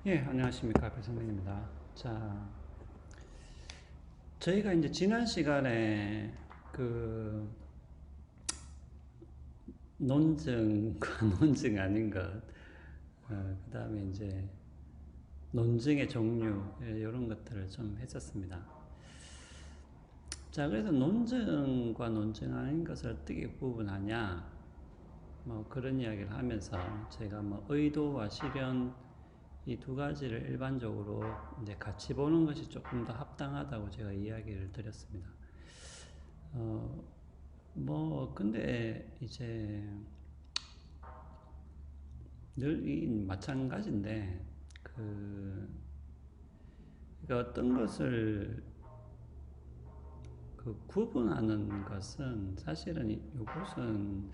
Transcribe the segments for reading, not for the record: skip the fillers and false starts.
예, 안녕하십니까. 배성민입니다. 자, 저희가 이제 지난 시간에 그 논증과 논증 아닌 것, 그 다음에 이제 논증의 종류, 이런 것들을 좀 했었습니다. 자, 그래서 논증과 논증 아닌 것을 어떻게 구분하냐, 뭐 그런 이야기를 하면서 제가 뭐 의도와 실현 이 두 가지를 일반적으로 이제 같이 보는 것이 조금 더 합당하다고 제가 이야기를 드렸습니다. 어, 근데 이제 늘 이 마찬가지인데, 그, 그러니까 어떤 것을 그 구분하는 것은 사실은 이것은,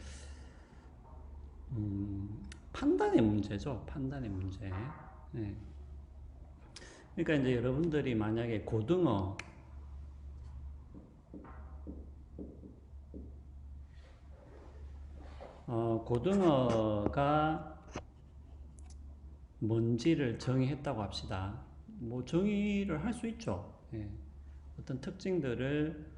판단의 문제죠. 판단의 문제. 네. 그러니까 이제 여러분들이 만약에 고등어가 뭔지를 정의했다고 합시다. 뭐 정의를 할 수 있죠. 예. 어떤 특징들을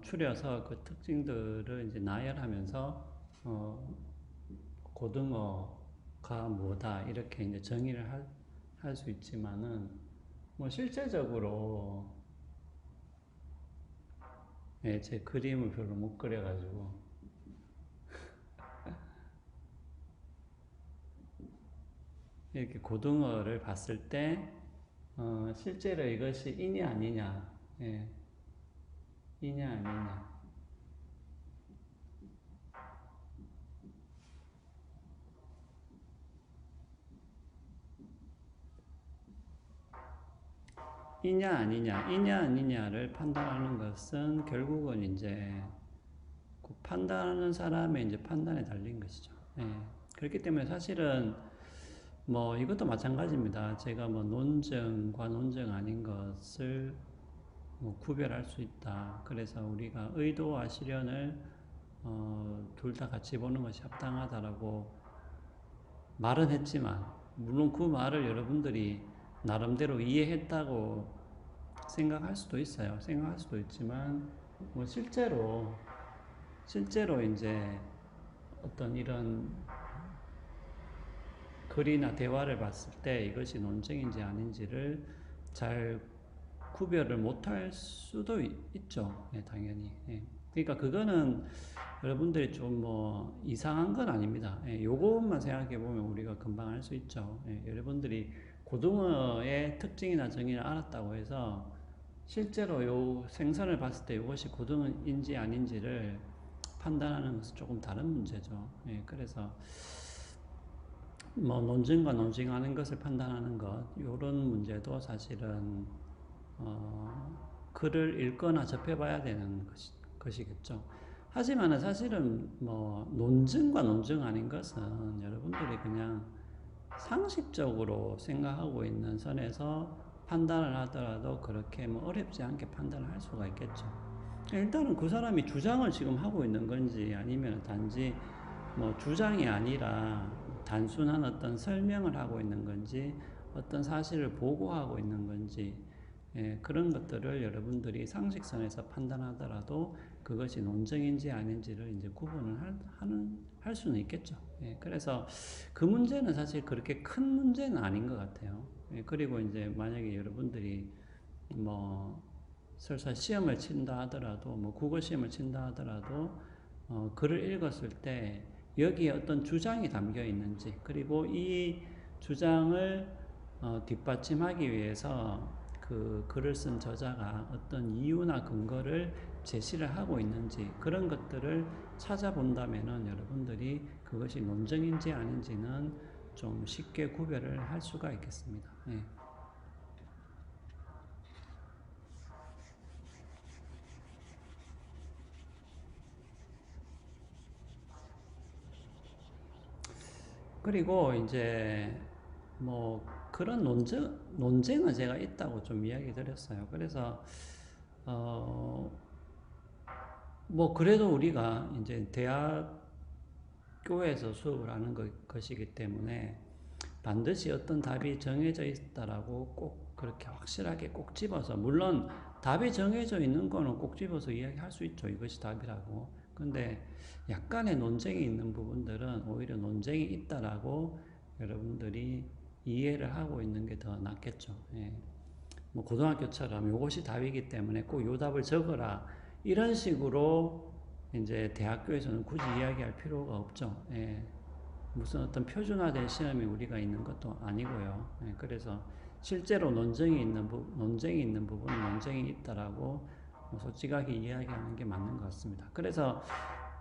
추려서 그 특징들을 이제 나열하면서 어, 고등어가 뭐다 이렇게 이제 정의를 할 수 있지만은 뭐 실제적으로 예, 제 그림을 별로 못 그려가지고 이렇게 고등어를 봤을 때 실제로 이것이 이냐 아니냐, 예, 이냐 아니냐. 이냐 아니냐를 판단하는 것은 결국은 이제 그 판단하는 사람의 이제 판단에 달린 것이죠. 예. 그렇기 때문에 사실은 뭐 이것도 마찬가지입니다. 제가 뭐 논증과 논증 아닌 것을 뭐 구별할 수 있다. 그래서 우리가 의도와 실현을 둘 다 같이 보는 것이 합당하다라고 말은 했지만, 물론 그 말을 여러분들이 나름대로 이해했다고 생각할 수도 있어요. 생각할 수도 있지만, 뭐 실제로 이제 어떤 이런 글이나 대화를 봤을 때 이것이 논쟁인지 아닌지를 잘 구별을 못할 수도 있죠. 예, 당연히. 예. 그러니까 그거는 여러분들이 좀 뭐 이상한 건 아닙니다. 예, 요것만 생각해 보면 우리가 금방 알 수 있죠. 예, 여러분들이 고등어의 특징이나 정의를 알았다고 해서 실제로 요 생선을 봤을 때 이것이 고등어인지 아닌지를 판단하는 것은 조금 다른 문제죠. 예, 그래서 뭐 논증과 논증하는 것을 판단하는 것, 이런 문제도 사실은 글을 읽거나 접해봐야 되는 것이겠죠. 하지만은 사실은 뭐 논증과 논증 아닌 것은 여러분들이 그냥 상식적으로 생각하고 있는 선에서 판단을 하더라도 그렇게 뭐 어렵지 않게 판단을 할 수가 있겠죠. 일단은 그 사람이 주장을 지금 하고 있는 건지 아니면 단지 뭐 주장이 아니라 단순한 어떤 설명을 하고 있는 건지 어떤 사실을 보고하고 있는 건지, 예, 그런 것들을 여러분들이 상식선에서 판단하더라도 그것이 논쟁인지 아닌지를 이제 구분을 할 수는 있겠죠. 예, 그래서 그 문제는 사실 그렇게 큰 문제는 아닌 것 같아요. 예, 그리고 이제 만약에 여러분들이 뭐 설사 시험을 친다 하더라도, 뭐 국어 시험을 친다 하더라도 글을 읽었을 때 여기에 어떤 주장이 담겨 있는지, 그리고 이 주장을 뒷받침하기 위해서 그 글을 쓴 저자가 어떤 이유나 근거를 제시를 하고 있는지, 그런 것들을 찾아본다면은 여러분들이 그것이 논쟁인지 아닌지는 좀 쉽게 구별을 할 수가 있겠습니다. 예. 그리고 이제 뭐 그런 논쟁은 제가 있다고 좀 이야기 드렸어요. 그래서 뭐 그래도 우리가 이제 대학교에서 수업을 하는 것이기 때문에 반드시 어떤 답이 정해져 있다라고 꼭 그렇게 확실하게 꼭 집어서, 물론 답이 정해져 있는 거는 꼭 집어서 이야기할 수 있죠. 이것이 답이라고. 근데 약간의 논쟁이 있는 부분들은 오히려 논쟁이 있다라고 여러분들이 이해를 하고 있는 게 더 낫겠죠. 예. 뭐 고등학교처럼 이것이 답이기 때문에 꼭 요 답을 적어라, 이런 식으로 이제 대학교에서는 굳이 이야기할 필요가 없죠. 예. 무슨 어떤 표준화된 시험이 우리가 있는 것도 아니고요. 예. 그래서 실제로 논쟁이 있는 부분은 논쟁이 있다라고 뭐 솔직하게 이야기하는 게 맞는 것 같습니다. 그래서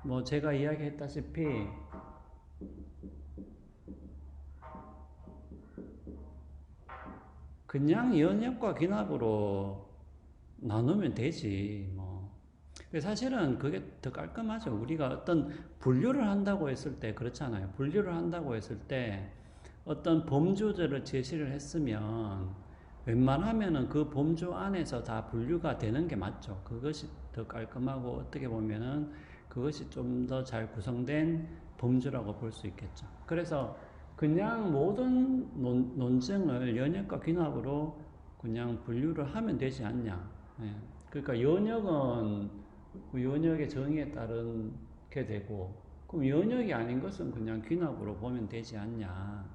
뭐 제가 이야기했다시피 그냥 연역과 귀납으로 나누면 되지 뭐. 사실은 그게 더 깔끔하죠. 우리가 어떤 분류를 한다고 했을 때 그렇잖아요. 분류를 한다고 했을 때 어떤 범주들을 제시를 했으면 웬만하면은 그 범주 안에서 다 분류가 되는 게 맞죠. 그것이 더 깔끔하고 어떻게 보면은 그것이 좀 더 잘 구성된 범주라고 볼 수 있겠죠. 그래서 그냥 모든 논증을 연역과 귀납으로 그냥 분류를 하면 되지 않냐. 예. 그러니까 연역은 연역의 정의에 따르게 되고, 그럼 연역이 아닌 것은 그냥 귀납으로 보면 되지 않냐.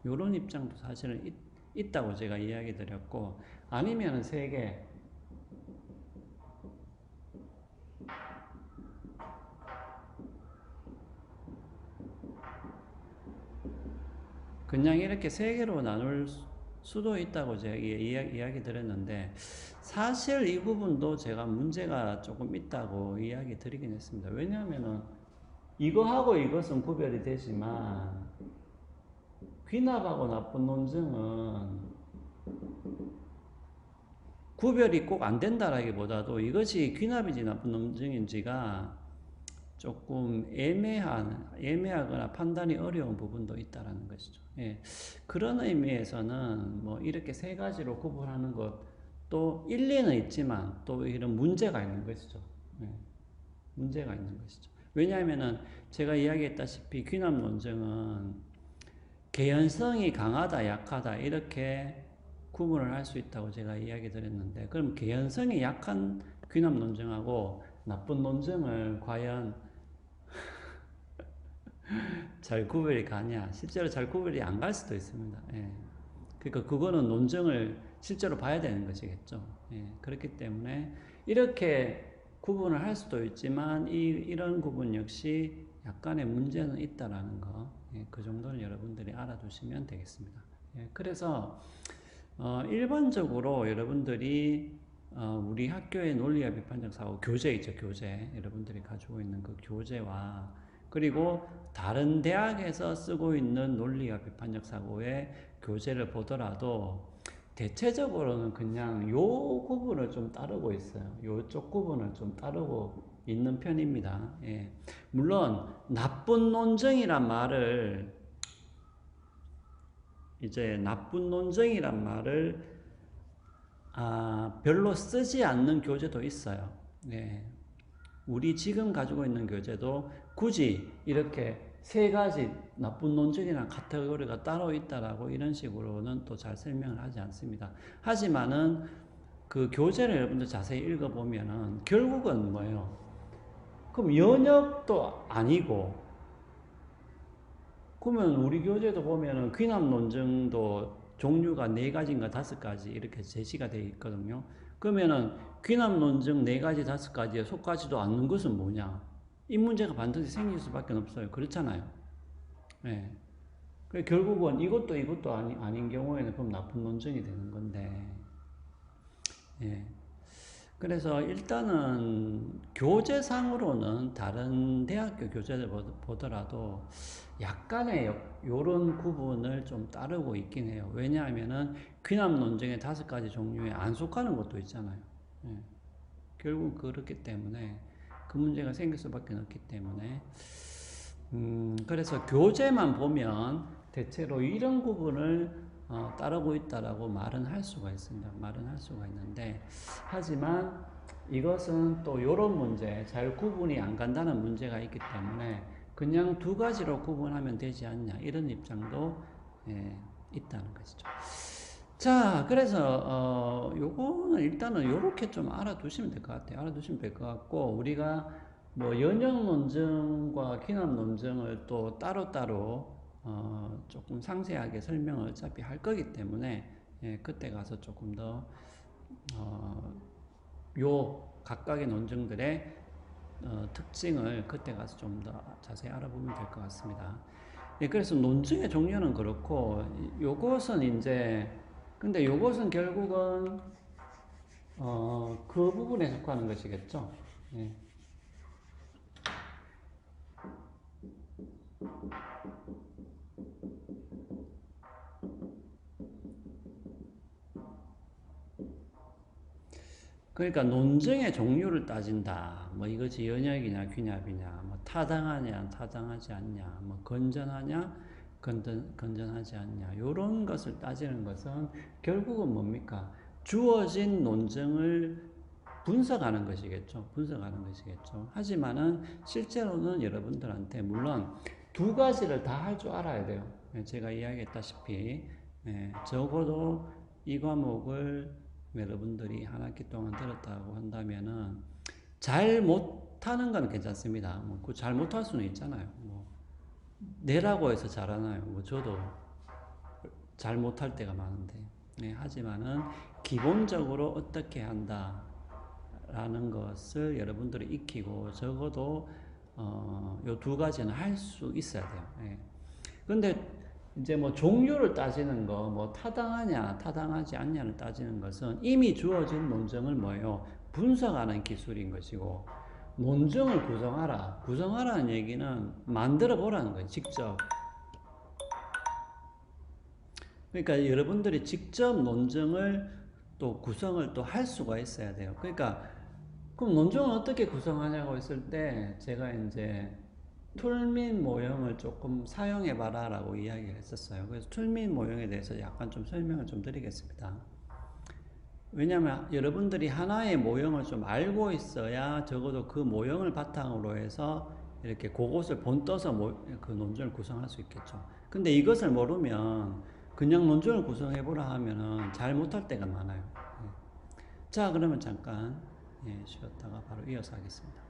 이런 입장도 사실은 있다고 제가 이야기 드렸고, 아니면은 세 개. 그냥 이렇게 세 개로 나눌 수도 있다고 제가 이야기 드렸는데, 사실 이 부분도 제가 문제가 조금 있다고 이야기 드리긴 했습니다. 왜냐하면은 이거하고 이것은 구별이 되지만 귀납하고 나쁜 논증은 구별이 꼭 안 된다라기보다도 이것이 귀납인지 나쁜 논증인지가 조금 애매하거나 판단이 어려운 부분도 있다라는 것이죠. 예. 그런 의미에서는 뭐 이렇게 세 가지로 구분하는 것도 일리는 있지만 또 이런 문제가 있는 것이죠. 예. 문제가 있는 것이죠. 왜냐하면은 제가 이야기했다시피 귀납 논증은 개연성이 강하다, 약하다 이렇게 구분을 할 수 있다고 제가 이야기 드렸는데, 그럼 개연성이 약한 귀납 논증하고 나쁜 논증을 과연 잘 구별이 가냐? 실제로 잘 구별이 안 갈 수도 있습니다. 예. 그러니까 그거는 논증을 실제로 봐야 되는 것이겠죠. 예. 그렇기 때문에 이렇게 구분을 할 수도 있지만 이런 구분 역시 약간의 문제는 있다라는 거, 예. 그 정도는 여러분들이 알아두시면 되겠습니다. 예. 그래서 일반적으로 여러분들이 우리 학교의 논리와 비판적 사고 교재 있죠, 교재. 여러분들이 가지고 있는 그 교재와 그리고 다른 대학에서 쓰고 있는 논리와 비판적 사고의 교재를 보더라도 대체적으로는 그냥 요 구분을 좀 따르고 있어요. 요쪽 구분을 좀 따르고 있는 편입니다. 예. 물론 나쁜 논증이란 말을 별로 쓰지 않는 교재도 있어요. 예. 우리 지금 가지고 있는 교재도 굳이 이렇게 세 가지 나쁜 논증이나 카테고리가 따로 있다라고 이런 식으로는 또 잘 설명을 하지 않습니다. 하지만은 그 교재를 여러분들 자세히 읽어보면은 결국은 뭐예요? 그럼 연역도 아니고, 그러면 우리 교재도 보면은 귀납 논증도 종류가 4가지인가 5가지 이렇게 제시가 되어 있거든요. 그러면은 귀납 논증 4가지, 5가지에 속하지도 않는 것은 뭐냐? 이 문제가 반드시 생길 수밖에 없어요. 그렇잖아요. 예. 결국은 이것도 아닌 경우에는 그럼 나쁜 논증이 되는 건데, 예. 그래서 일단은 교재상으로는 다른 대학교 교재를 보더라도 약간의 요런 구분을 좀 따르고 있긴 해요. 왜냐하면은 귀납 논증의 5가지 종류에 안 속하는 것도 있잖아요. 예. 결국 그렇기 때문에 그 문제가 생길 수밖에 없기 때문에 그래서 교재만 보면 대체로 이런 구분을 따르고 있다라고 말은 할 수가 있습니다. 말은 할 수가 있는데, 하지만 이것은 또 이런 문제, 잘 구분이 안 간다는 문제가 있기 때문에 그냥 2가지로 구분하면 되지 않냐 이런 입장도 있다는 것이죠. 자, 그래서 요거는 일단은 요렇게 좀 알아두시면 될 것 같아요. 알아두시면 될 것 같고, 우리가 뭐 연역 논증과 귀납 논증을 또 따로따로 조금 상세하게 설명을 어차피 할 거기 때문에, 예, 그때 가서 조금 더 요 각각의 논증들의 특징을 그때 가서 좀 더 자세히 알아보면 될 것 같습니다. 예, 그래서 논증의 종류는 그렇고, 요것은 이제, 근데 요것은 결국은, 그 부분에 속하는 것이겠죠. 예. 그러니까 논증의 종류를 따진다. 뭐 이것이 연역이냐, 귀납이냐, 뭐 타당하냐, 타당하지 않냐, 뭐 건전하냐, 건전하지 않냐. 요런 것을 따지는 것은 결국은 뭡니까? 주어진 논증을 분석하는 것이겠죠. 분석하는 것이겠죠. 하지만은 실제로는 여러분들한테 물론 두 가지를 다 할 줄 알아야 돼요. 제가 이야기했다시피, 적어도 이 과목을 여러분들이 한 학기 동안 들었다고 한다면은 잘 못하는 건 괜찮습니다. 뭐 잘 못할 수는 있잖아요. 뭐 내라고 해서 잘하나요? 뭐 저도 잘 못할 때가 많은데. 하지만은 기본적으로 어떻게 한다라는 것을 여러분들이 익히고 적어도 요 두 가지는 할 수 있어야 돼요. 근데 이제 뭐 종류를 따지는 거, 뭐 타당하냐, 타당하지 않냐를 따지는 것은 이미 주어진 논증을 뭐예요? 분석하는 기술인 것이고, 논증을 구성하라. 구성하라는 얘기는 만들어 보라는 거예요, 직접. 그러니까 여러분들이 직접 논증을 또 구성을 또 할 수가 있어야 돼요. 그러니까, 그럼 논증을 어떻게 구성하냐고 했을 때, 제가 이제 툴 및 모형을 조금 사용해 봐라 라고 이야기를 했었어요. 그래서 툴 및 모형에 대해서 약간 좀 설명을 좀 드리겠습니다. 왜냐하면 여러분들이 하나의 모형을 좀 알고 있어야 적어도 그 모형을 바탕으로 해서 이렇게 그것을 본떠서 그 논증을 구성할 수 있겠죠. 근데 이것을 모르면 그냥 논증을 구성해 보라 하면은 잘 못할 때가 많아요. 자, 그러면 잠깐 쉬었다가 바로 이어서 하겠습니다.